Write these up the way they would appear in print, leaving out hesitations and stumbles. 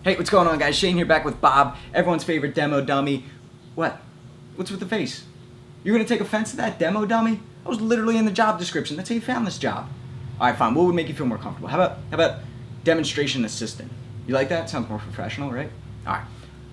Hey, what's going on, guys? Shane here, back with Bob, everyone's favorite demo dummy. What? What's with the face? You're gonna take offense to that, demo dummy? I was literally in the job description. That's how you found this job. All right, fine. What would make you feel more comfortable? How about demonstration assistant? You like that? Sounds more professional, right? All right.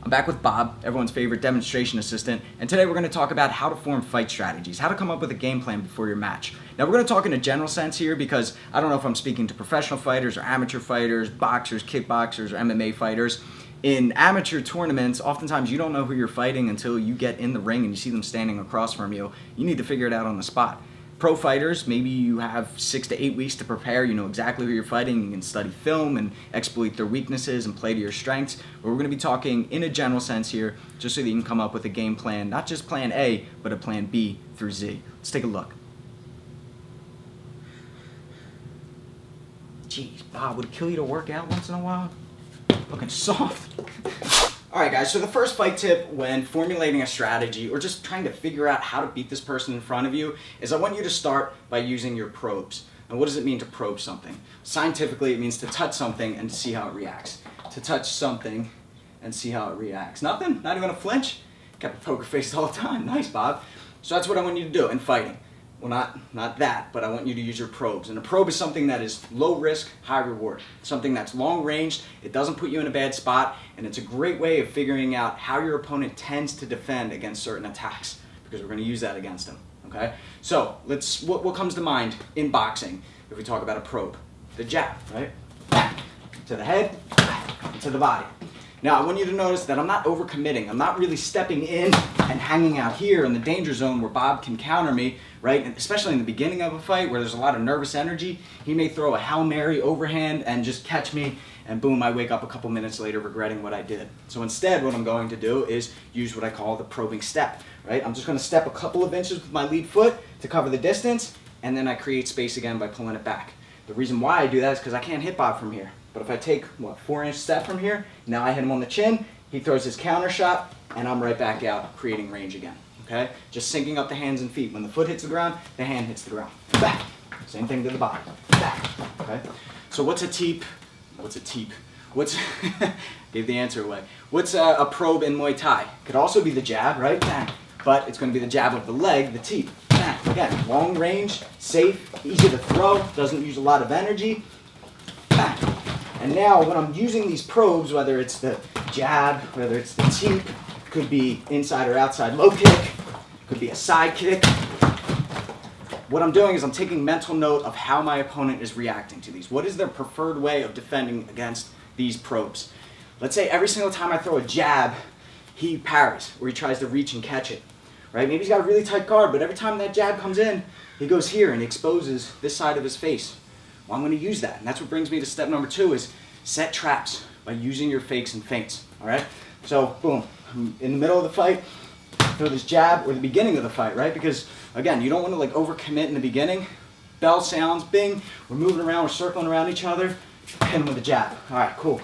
I'm back with Bob, everyone's favorite demonstration assistant, and today we're going to talk about how to form fight strategies, how to come up with a game plan before your match. Now we're going to talk in a general sense here because I don't know if I'm speaking to professional fighters or amateur fighters, boxers, kickboxers, or MMA fighters. In amateur tournaments, oftentimes you don't know who you're fighting until you get in the ring and you see them standing across from you. You need to figure it out on the spot. Pro fighters, maybe you have 6 to 8 weeks to prepare, you know exactly who you're fighting, you can study film and exploit their weaknesses and play to your strengths. But we're going to be talking in a general sense here, just so that you can come up with a game plan, not just plan A, but a plan B through Z. Let's take a look. Jeez, Bob, would it kill you to work out once in a while? Looking soft. Alright guys, so the first fight tip when formulating a strategy or just trying to figure out how to beat this person in front of you is I want you to start by using your probes. And what does it mean to probe something? Scientifically, it means to touch something and see how it reacts. To touch something and see how it reacts. Nothing? Not even a flinch? Kept a poker face all the time. Nice, Bob. So that's what I want you to do in fighting. Well, not that, but I want you to use your probes. And a probe is something that is low risk, high reward. Something that's long ranged, it doesn't put you in a bad spot, and it's a great way of figuring out how your opponent tends to defend against certain attacks, because we're going to use that against them, okay? So, what comes to mind in boxing if we talk about a probe? The jab, right? To the head, to the body. Now, I want you to notice that I'm not overcommitting. I'm not really stepping in and hanging out here in the danger zone where Bob can counter me, right? And especially in the beginning of a fight where there's a lot of nervous energy, he may throw a Hail Mary overhand and just catch me, and boom, I wake up a couple minutes later regretting what I did. So instead, what I'm going to do is use what I call the probing step, right? I'm just going to step a couple of inches with my lead foot to cover the distance, and then I create space again by pulling it back. The reason why I do that is because I can't hit Bob from here. But if I take, 4-inch step from here, now I hit him on the chin, he throws his counter shot, and I'm right back out, creating range again, okay? Just syncing up the hands and feet. When the foot hits the ground, the hand hits the ground. Back. Same thing to the body. Back, okay? So what's a teep? What's a teep? Gave the answer away. What's a probe in Muay Thai? Could also be the jab, right? Bang. But it's going to be the jab of the leg, the teep. Bang. Again, long range, safe, easy to throw, doesn't use a lot of energy. Bang. And now when I'm using these probes, whether it's the jab, whether it's the teep, could be inside or outside low kick, could be a side kick. What I'm doing is I'm taking mental note of how my opponent is reacting to these. What is their preferred way of defending against these probes? Let's say every single time I throw a jab, he parries, or he tries to reach and catch it. Right? Maybe he's got a really tight guard, but every time that jab comes in, he goes here and exposes this side of his face. Well, I'm going to use that, and that's what brings me to step number 2 is set traps by using your fakes and feints, all right? So, boom, I'm in the middle of the fight, throw this jab, or the beginning of the fight, right? Because, again, you don't want to overcommit in the beginning. Bell sounds, bing, we're moving around, we're circling around each other, hit him with a jab. All right, cool.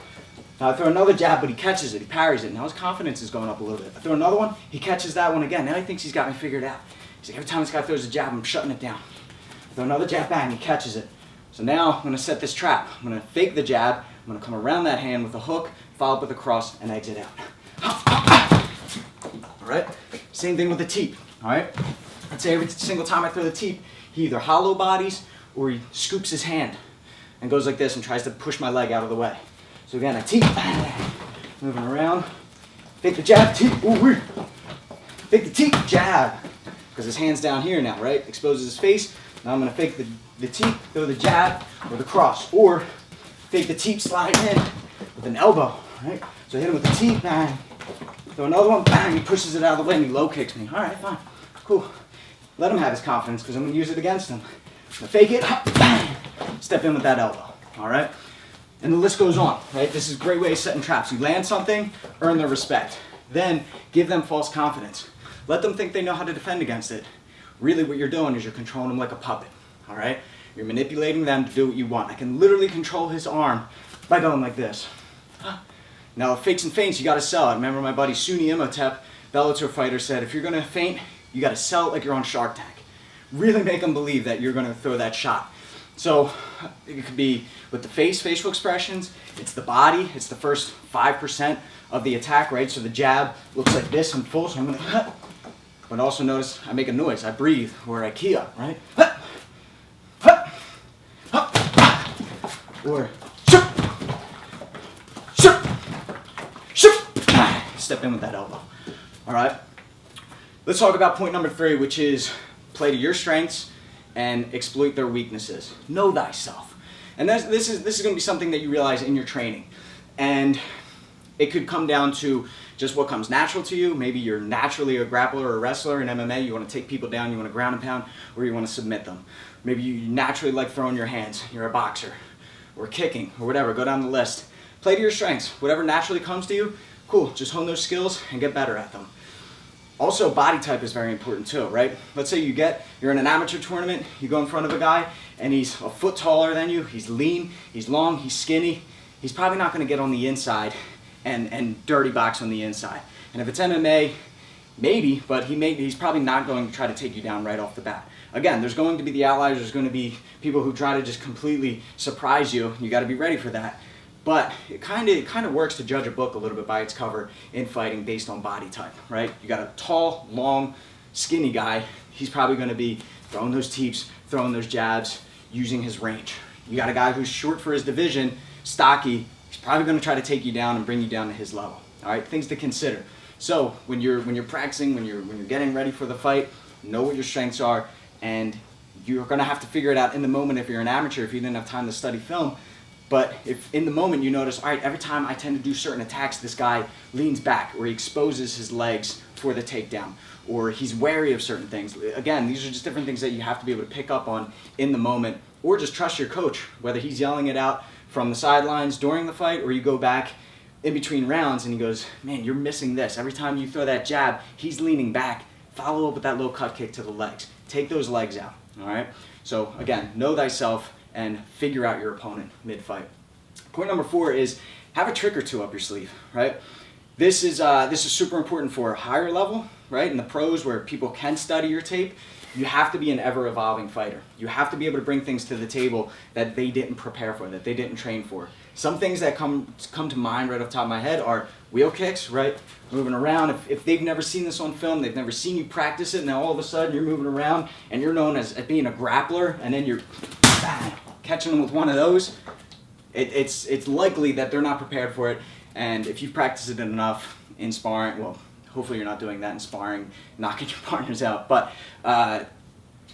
Now I throw another jab, but he catches it, he parries it. Now his confidence is going up a little bit. I throw another one, he catches that one again. Now he thinks he's got me figured out. He's like, every time this guy throws a jab, I'm shutting it down. I throw another jab, bang, he catches it. So now I'm going to set this trap. I'm going to fake the jab. I'm going to come around that hand with a hook, follow up with a cross, and exit out. All right? Same thing with the teep. All right? Let's say every single time I throw the teep, he either hollow bodies or he scoops his hand and goes like this and tries to push my leg out of the way. So again, a teep, moving around. Fake the jab, teep, ooh, fake the teep, jab. Because his hand's down here now, right? Exposes his face. Now I'm going to fake the teep, throw the jab, or the cross. Or fake the teep, slide in with an elbow, right? So I hit him with the teep, bang. Throw another one, bang, he pushes it out of the way and he low kicks me. All right, fine, cool. Let him have his confidence because I'm going to use it against him. I'm going to fake it, bang, step in with that elbow, all right? And the list goes on, right? This is a great way of setting traps. You land something, earn their respect. Then give them false confidence. Let them think they know how to defend against it. Really what you're doing is you're controlling them like a puppet, all right? You're manipulating them to do what you want. I can literally control his arm by going like this. Now, fakes and feints, you got to sell it. Remember my buddy Suni Imhotep, Bellator fighter, said, if you're going to feint, you got to sell it like you're on Shark Tank. Really make them believe that you're going to throw that shot. So it could be with the facial expressions, it's the body, it's the first 5% of the attack, right? So the jab looks like this in full, so I'm gonna cut. But also notice I make a noise, I breathe, or I key up, right? Or step in with that elbow. All right. Let's talk about point number 3, which is play to your strengths and exploit their weaknesses. Know thyself. And this is going to be something that you realize in your training. And it could come down to just what comes natural to you. Maybe you're naturally a grappler or a wrestler in MMA. You want to take people down, you want to ground and pound, or you want to submit them. Maybe you naturally like throwing your hands. You're a boxer, or kicking, or whatever. Go down the list. Play to your strengths. Whatever naturally comes to you, cool. Just hone those skills and get better at them. Also, body type is very important too, right? Let's say you're in an amateur tournament, you go in front of a guy, and he's a foot taller than you, he's lean, he's long, he's skinny. He's probably not going to get on the inside and dirty box on the inside. And if it's MMA, maybe, but he's probably not going to try to take you down right off the bat. Again, there's going to be the outliers, there's going to be people who try to just completely surprise you. You got to be ready for that. But it kind of works to judge a book a little bit by its cover in fighting based on body type, right? You got a tall, long, skinny guy. He's probably going to be throwing those teeps, throwing those jabs, using his range. You got a guy who's short for his division, stocky. He's probably going to try to take you down and bring you down to his level. All right, things to consider. So when you're practicing, when you're getting ready for the fight, know what your strengths are, and you're going to have to figure it out in the moment if you're an amateur, if you didn't have time to study film. But if in the moment you notice, all right, every time I tend to do certain attacks, this guy leans back, or he exposes his legs for the takedown, or he's wary of certain things. Again, these are just different things that you have to be able to pick up on in the moment, or just trust your coach, whether he's yelling it out from the sidelines during the fight, or you go back in between rounds and he goes, man, you're missing this. Every time you throw that jab, he's leaning back. Follow up with that little cut kick to the legs. Take those legs out, all right? So again, know thyself and figure out your opponent mid-fight. Point number 4 is have a trick or two up your sleeve, right? This is super important for a higher level, right? In the pros where people can study your tape, you have to be an ever-evolving fighter. You have to be able to bring things to the table that they didn't prepare for, that they didn't train for. Some things that come to mind right off the top of my head are wheel kicks, right? Moving around. If they've never seen this on film, they've never seen you practice it, and now all of a sudden you're moving around and you're known as being a grappler, and then you're catching them with one of those, it's likely that they're not prepared for it. And if you've practiced it enough in sparring, well, hopefully you're not doing that in sparring, knocking your partners out, but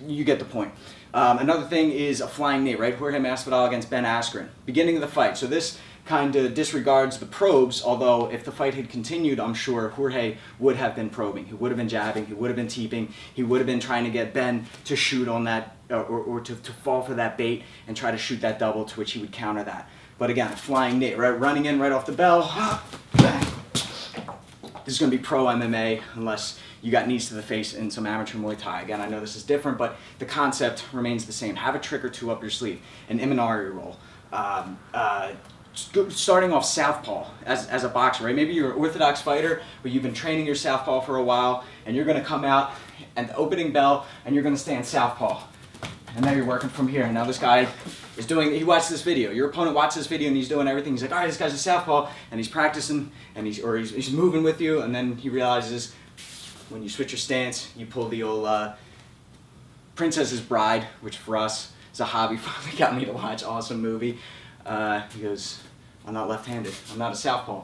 you get the point. Another thing is a flying knee, right? Jorge Masvidal against Ben Askren, beginning of the fight. So this kind of disregards the probes, although if the fight had continued, I'm sure Jorge would have been probing. He would have been jabbing, he would have been teeping, he would have been trying to get Ben to shoot on that, or to fall for that bait and try to shoot that double, to which he would counter that. But again, a flying knee, right? Running in right off the bell, bang. This is going to be pro MMA unless you got knees to the face in some amateur Muay Thai. Again, I know this is different, but the concept remains the same. Have a trick or two up your sleeve. An Imanari roll. Starting off southpaw as a boxer, right? Maybe you're an orthodox fighter, but you've been training your southpaw for a while, and you're going to come out at the opening bell, and you're going to stand southpaw. And now you're working from here. And now this guy is he watched this video. Your opponent watched this video and he's doing everything. He's like, all right, this guy's a southpaw, and he's practicing, and he's moving with you, and then he realizes when you switch your stance, you pull the old Princess's Bride, which for us is a hobby. Finally got me to watch. Awesome movie. He goes, I'm not left-handed. I'm not a southpaw.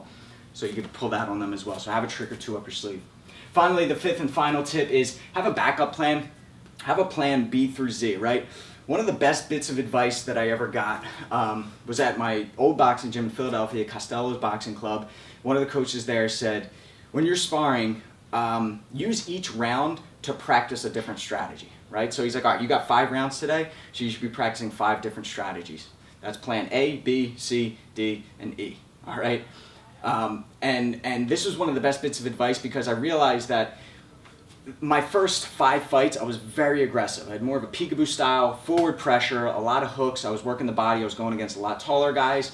So you can pull that on them as well. So have a trick or two up your sleeve. Finally, the 5th and final tip is have a backup plan. Have a plan B through Z, right? One of the best bits of advice that I ever got was at my old boxing gym in Philadelphia, Costello's Boxing Club. One of the coaches there said, when you're sparring, use each round to practice a different strategy, right? So he's like, all right, you got 5 rounds today, so you should be practicing 5 different strategies. That's plan A, B, C, D, and E, all right? And this was one of the best bits of advice because I realized that my first 5 fights, I was very aggressive. I had more of a peekaboo style, forward pressure, a lot of hooks. I was working the body. I was going against a lot taller guys.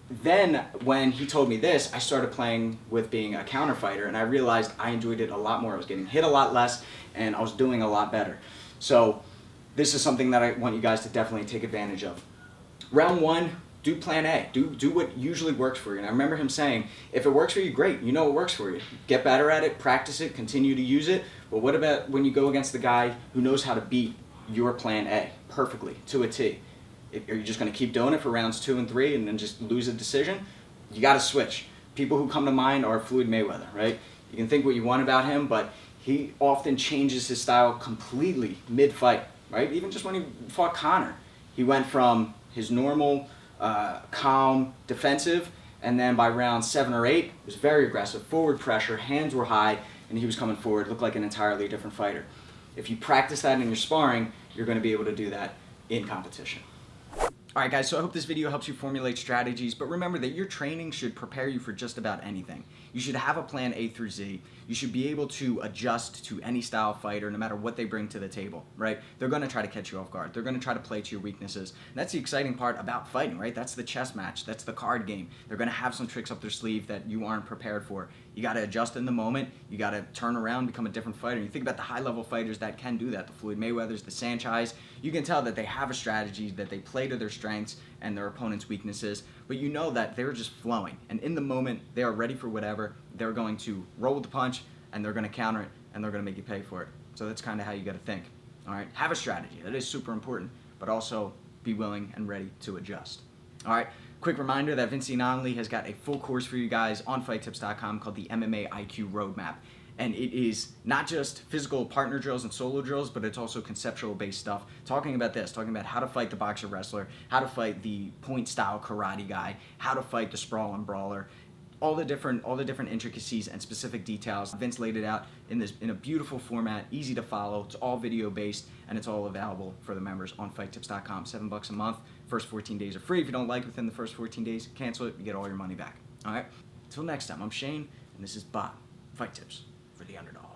Then when he told me this, I started playing with being a counter fighter, and I realized I enjoyed it a lot more. I was getting hit a lot less, and I was doing a lot better. So this is something that I want you guys to definitely take advantage of. Round one, do plan A. Do what usually works for you. And I remember him saying, if it works for you, great. You know it works for you. Get better at it, practice it, continue to use it. But what about when you go against the guy who knows how to beat your plan A perfectly, to a T? Are you just going to keep doing it for rounds 2 and 3 and then just lose a decision? You got to switch. People who come to mind are Floyd Mayweather, right? You can think what you want about him, but he often changes his style completely mid-fight, right? Even just when he fought Conor, he went from his normal, calm, defensive, and then by round 7 or 8, it was very aggressive, forward pressure, hands were high, and he was coming forward, looked like an entirely different fighter. If you practice that in your sparring, you're going to be able to do that in competition. Alright guys, so I hope this video helps you formulate strategies, but remember that your training should prepare you for just about anything. You should have a plan A through Z. You should be able to adjust to any style fighter no matter what they bring to the table, right? They're going to try to catch you off guard. They're going to try to play to your weaknesses. And that's the exciting part about fighting, right? That's the chess match. That's the card game. They're going to have some tricks up their sleeve that you aren't prepared for. You got to adjust in the moment. You got to turn around, become a different fighter. You think about the high-level fighters that can do that, the Floyd Mayweathers, the Sanchez. You can tell that they have a strategy, that they play to their strengths and their opponent's weaknesses, but you know that they're just flowing. And in the moment, they are ready for whatever. They're going to roll with the punch, and they're going to counter it, and they're going to make you pay for it. So that's kind of how you got to think. All right, have a strategy. That is super important, but also be willing and ready to adjust. All right, quick reminder that Vince Nonley has got a full course for you guys on fighttips.com called the MMA IQ Roadmap. And it is not just physical partner drills and solo drills, but it's also conceptual based stuff. Talking about this, talking about how to fight the boxer wrestler, how to fight the point style karate guy, how to fight the sprawl and brawler, all the different intricacies and specific details. Vince laid it out in a beautiful format, easy to follow. It's all video based, and it's all available for the members on fighttips.com. $7 a month. First 14 days are free. If you don't like it within the first 14 days, cancel it. You get all your money back. All right. Until next time, I'm Shane, and this is Bob. Fight Tips for the underdog.